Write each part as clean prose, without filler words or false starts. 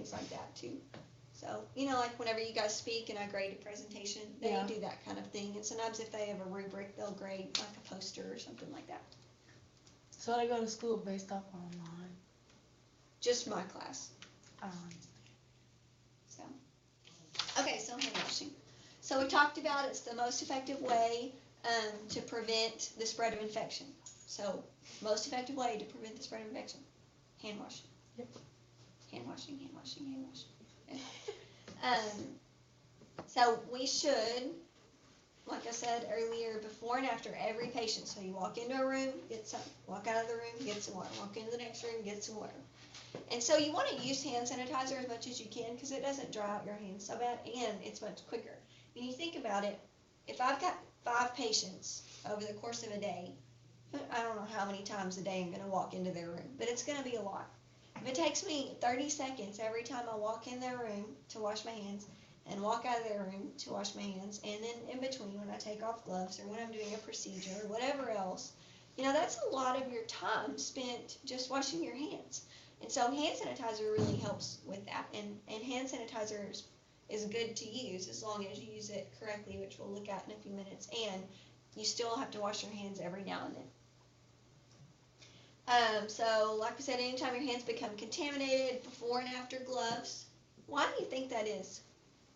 things like that too. So, like whenever you guys speak and I grade a presentation, they Yeah. do that kind of thing. And sometimes if they have a rubric, they'll grade like a poster or something like that. So I go to school based off online. Just my class. Um, So, okay, so hand washing. So we talked about it's the most effective way to prevent the spread of infection. So, most effective way to prevent the spread of infection, hand washing. Yep. Hand washing, hand washing, hand washing. Okay. So we should, like I said earlier, before and after every patient. So you walk into a room, get some. Walk out of the room, get some water. Walk into the next room, get some water. And so you want to use hand sanitizer as much as you can because it doesn't dry out your hands so bad and it's much quicker. When you think about it, if I've got 5 patients over the course of a day, I don't know how many times a day I'm going to walk into their room, but it's going to be a lot. If it takes me 30 seconds every time I walk in their room to wash my hands and walk out of their room to wash my hands, and then in between when I take off gloves or when I'm doing a procedure or whatever else, that's a lot of your time spent just washing your hands. And so hand sanitizer really helps with that. And hand sanitizer is good to use as long as you use it correctly, which we'll look at in a few minutes. And you still have to wash your hands every now and then. So, like I said, anytime your hands become contaminated, before and after gloves. Why do you think that is?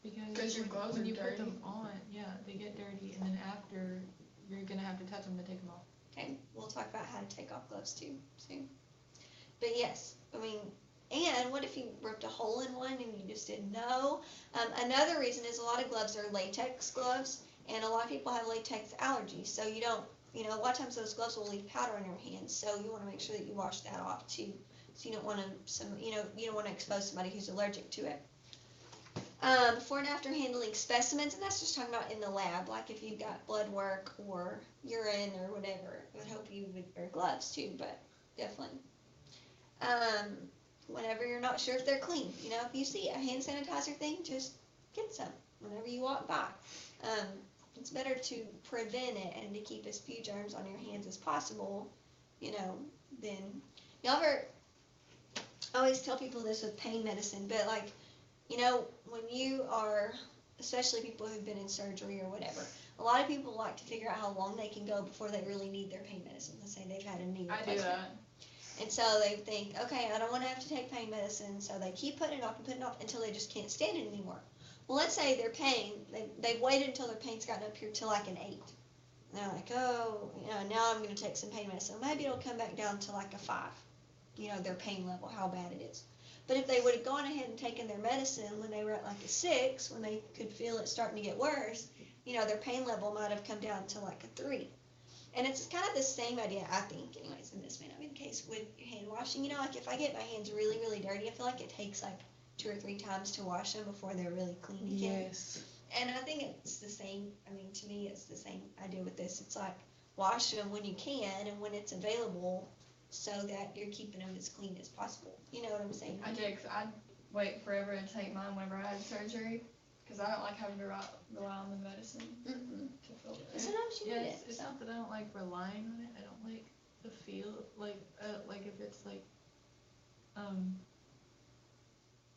Because your gloves when are you dirty. put them on, yeah, they get dirty, and then after, you're gonna have to touch them to take them off. Okay, we'll talk about how to take off gloves too soon. But yes, and what if you ripped a hole in one and you just didn't know? Another reason is a lot of gloves are latex gloves, and a lot of people have latex allergies, so you don't, a lot of times those gloves will leave powder on your hands, so you want to make sure that you wash that off too. So you don't want to expose somebody who's allergic to it. Before and after handling specimens, and that's just talking about in the lab, like if you've got blood work or urine or whatever, I would hope you would wear gloves too, but definitely. Whenever you're not sure if they're clean, if you see a hand sanitizer thing, just get some whenever you walk by. It's better to prevent it and to keep as few germs on your hands as possible, than, y'all ever, I always tell people this with pain medicine, but like, when you are, especially people who've been in surgery or whatever, a lot of people like to figure out how long they can go before they really need their pain medicine. Let's say they've had a knee replacement. I do that. And so they think, okay, I don't want to have to take pain medicine, so they keep putting it off and putting it off until they just can't stand it anymore. Well, let's say their pain, they've waited until their pain's gotten up here to like an 8. And they're like, oh, now I'm going to take some pain medicine. Maybe it'll come back down to like a 5, their pain level, how bad it is. But if they would have gone ahead and taken their medicine when they were at like a 6, when they could feel it starting to get worse, their pain level might have come down to like a 3. And it's kind of the same idea, I think, anyways, and this may not be the case with hand washing. Like if I get my hands really, really dirty, I feel like it takes like 2 or 3 times to wash them before they're really clean again. Yes. And I think it's the same, to me, it's the same idea with this. It's like wash them when you can and when it's available so that you're keeping them as clean as possible. You know what I'm saying? I did, 'cause I'd wait forever to take mine whenever I had surgery, because I don't like having to rely on the medicine Mm-hmm. to feel better. Sometimes you need it. It's not that I don't like relying on it, I don't like the feel, like if it's like,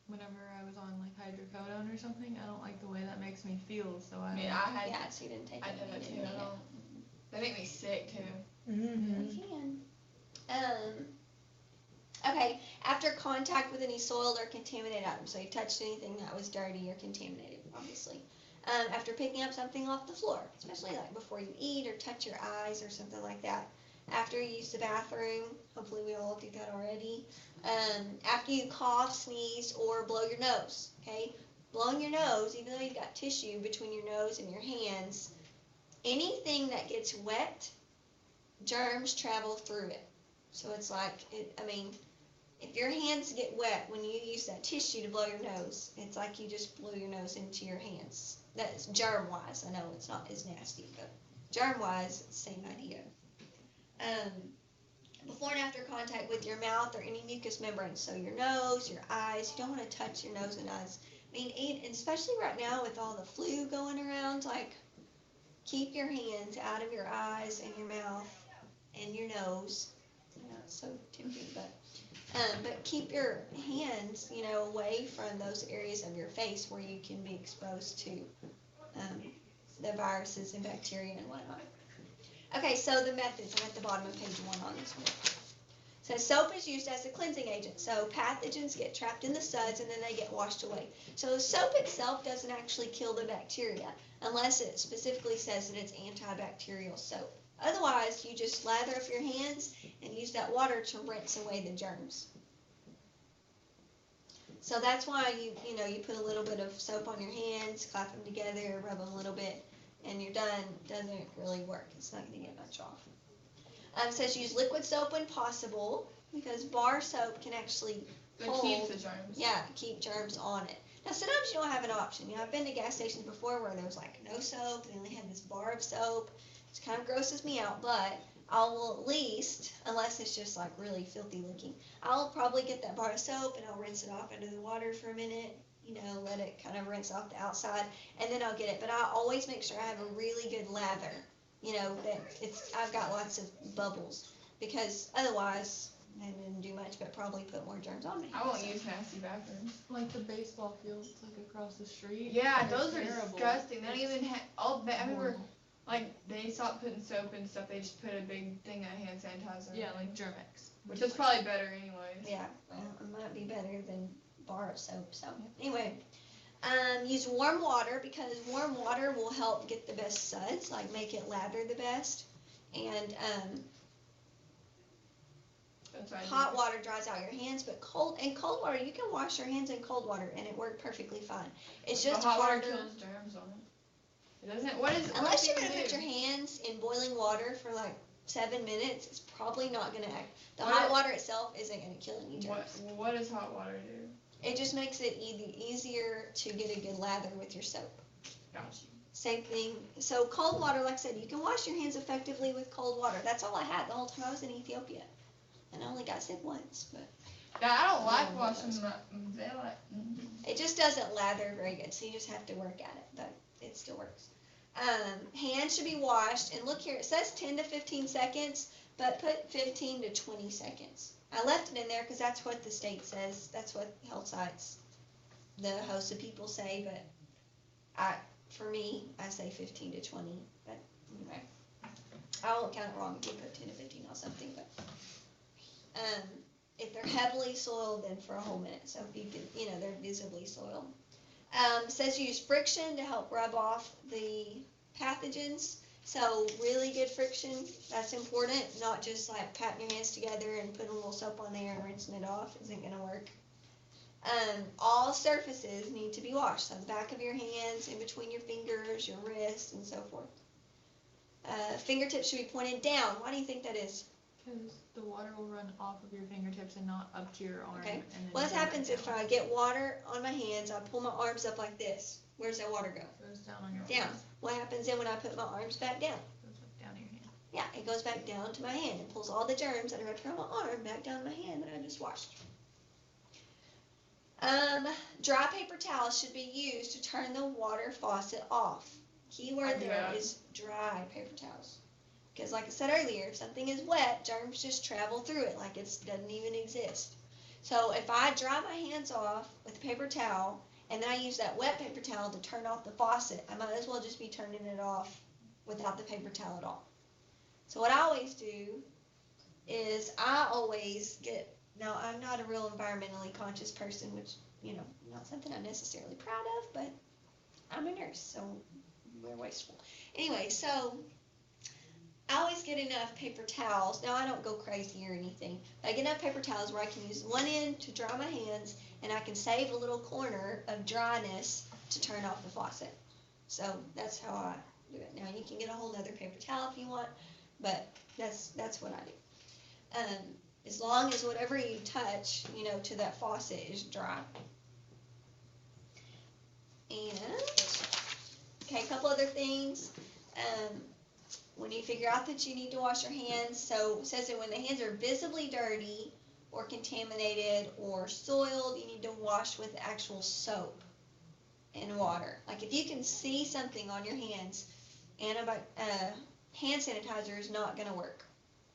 whenever I was on like hydrocodone or something, I don't like the way that makes me feel, so I Yeah, so you didn't take it. I did that too. They make me sick too. Mm-hmm. You can. Okay, after contact with any soiled or contaminated items, so you touched anything that was dirty or contaminated, obviously. After picking up something off the floor, especially like before you eat or touch your eyes or something like that. After you use the bathroom, hopefully we all do that already. After you cough, sneeze, or blow your nose, okay? Blowing your nose, even though you've got tissue between your nose and your hands, anything that gets wet, germs travel through it. So it's like, if your hands get wet when you use that tissue to blow your nose, it's like you just blew your nose into your hands. That's germ-wise. I know it's not as nasty, but germ-wise, it's the same idea. Before and after contact with your mouth or any mucous membranes, so your nose, your eyes, you don't want to touch your nose and eyes. And especially right now with all the flu going around, like, keep your hands out of your eyes and your mouth and your nose. I know it's so tempting, but But keep your hands, away from those areas of your face where you can be exposed to the viruses and bacteria and whatnot. Okay, so the methods. I'm at the bottom of page 1 on this one. So soap is used as a cleansing agent. So pathogens get trapped in the suds and then they get washed away. So soap itself doesn't actually kill the bacteria unless it specifically says that it's antibacterial soap. Otherwise, you just lather up your hands and use that water to rinse away the germs. So that's why you put a little bit of soap on your hands, clap them together, rub them a little bit, and you're done. Doesn't really work. It's not going to get much off. It says use liquid soap when possible because bar soap can actually keep the germs. Yeah, keep germs on it. Now sometimes you don't have an option. I've been to gas stations before where there was like no soap. They only had this bar of soap. It kind of grosses me out, but I will at least, unless it's just like really filthy looking, I'll probably get that bar of soap and I'll rinse it off under the water for a minute. Let it kind of rinse off the outside, and then I'll get it. But I always make sure I have a really good lather. That I've got lots of bubbles, because otherwise I didn't do much but probably put more germs on me. I won't use nasty bathrooms. Like the baseball fields, like across the street. Yeah, They're those are terrible. disgusting. They don't even have, I remember, Horrible. like, they stopped putting soap and stuff, they just put a big thing of hand sanitizer. Yeah, like Germex. Which is probably better anyways. Yeah, well, it might be better than bar of soap. So anyway, use warm water because warm water will help get the best suds, like make it lather the best. And hot water dries out your hands, but cold water, you can wash your hands in cold water and it worked perfectly fine. It's just hot water harder. kills germs on it. It doesn't. What is? Unless you're gonna put your hands in boiling water for like 7 minutes, it's probably not gonna act. The hot water itself isn't gonna kill any germs. What does hot water do? It just makes it easier to get a good lather with your soap. Gotcha. Same thing. So cold water, like I said, you can wash your hands effectively with cold water. That's all I had the whole time I was in Ethiopia. And I only got sick once, but Yeah, I don't like washing my. it just doesn't lather very good, so you just have to work at it, but it still works. Hands should be washed, and look here, it says 10 to 15 seconds, but put 15 to 20 seconds. I left it in there because that's what the state says. That's what health sites, the hosts of people say, but for me, I say 15 to 20. But anyway, I won't count it wrong if you put 10 to 15 on something. But if they're heavily soiled, then for a whole minute. So if you can, they're visibly soiled. It says use friction to help rub off the pathogens. So really good friction, that's important. Not just like patting your hands together and putting a little soap on there and rinsing it off isn't going to work. All surfaces need to be washed. So the back of your hands, in between your fingers, your wrists, and so forth. Fingertips should be pointed down. Why do you think that is? Because the water will run off of your fingertips and not up to your arm. Okay. And then What go happens back if down. I get water on my hands, I pull my arms up like this? Where does that water go? It goes down on your Down. face. What happens then when I put my arms back down? It goes like down your hand. Yeah, it goes back down to my hand and pulls all the germs that are up here on my arm back down to my hand that I just washed. Dry paper towels should be used to turn the water faucet off. Key word there is dry paper towels. Because like I said earlier, if something is wet, germs just travel through it like it doesn't even exist. So if I dry my hands off with a paper towel, and then I use that wet paper towel to turn off the faucet, I might as well just be turning it off without the paper towel at all. So what I always do is now I'm not a real environmentally conscious person, which, not something I'm necessarily proud of, but I'm a nurse, so we're wasteful. Anyway, so I always get enough paper towels. Now, I don't go crazy or anything, but I get enough paper towels where I can use one end to dry my hands, and I can save a little corner of dryness to turn off the faucet. So that's how I do it. Now, you can get a whole other paper towel if you want, but that's what I do. As long as whatever you touch, to that faucet is dry. And, okay, a couple other things. When you figure out that you need to wash your hands, so it says that when the hands are visibly dirty or contaminated or soiled, you need to wash with actual soap and water. Like if you can see something on your hands, hand sanitizer is not going to work.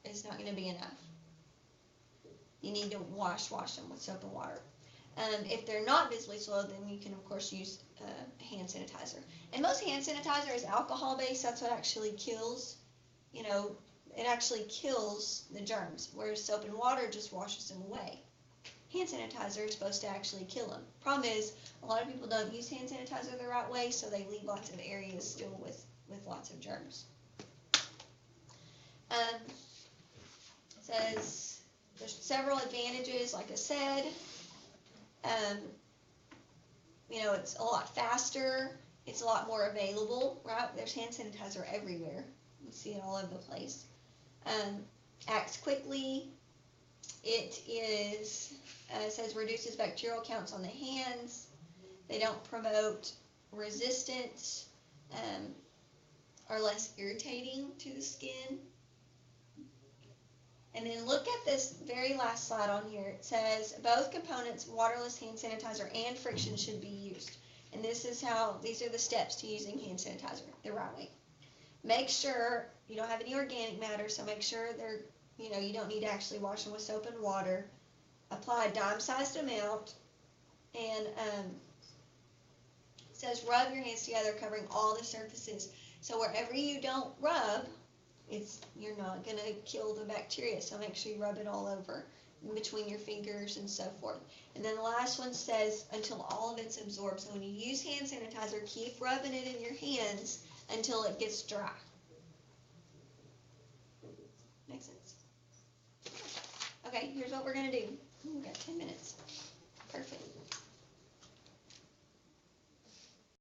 It's not going to be enough. you need to wash them with soap and water. If they're not visibly soiled, then you can of course use hand sanitizer. And most hand sanitizer is alcohol based. That's what actually kills, it actually kills the germs, whereas soap and water just washes them away. Hand sanitizer is supposed to actually kill them. Problem is, a lot of people don't use hand sanitizer the right way, so they leave lots of areas still with lots of germs. It says there's several advantages, like I said. It's a lot faster. It's a lot more available, right? There's hand sanitizer everywhere. You see it all over the place. Acts quickly. It says reduces bacterial counts on the hands. They don't promote resistance, are less irritating to the skin. And then look at this very last slide on here. It says both components, waterless hand sanitizer and friction, should be used. And these are the steps to using hand sanitizer the right way. Make sure you don't have any organic matter, so make sure you don't need to actually wash them with soap and water. Apply a dime-sized amount, and it says rub your hands together, covering all the surfaces. So wherever you don't rub, you're not going to kill the bacteria, so make sure you rub it all over, in between your fingers and so forth. And then the last one says until all of it's absorbed. So when you use hand sanitizer, keep rubbing it in your hands until it gets dry. Make sense? Okay, here's what we're going to do. We've got 10 minutes. Perfect.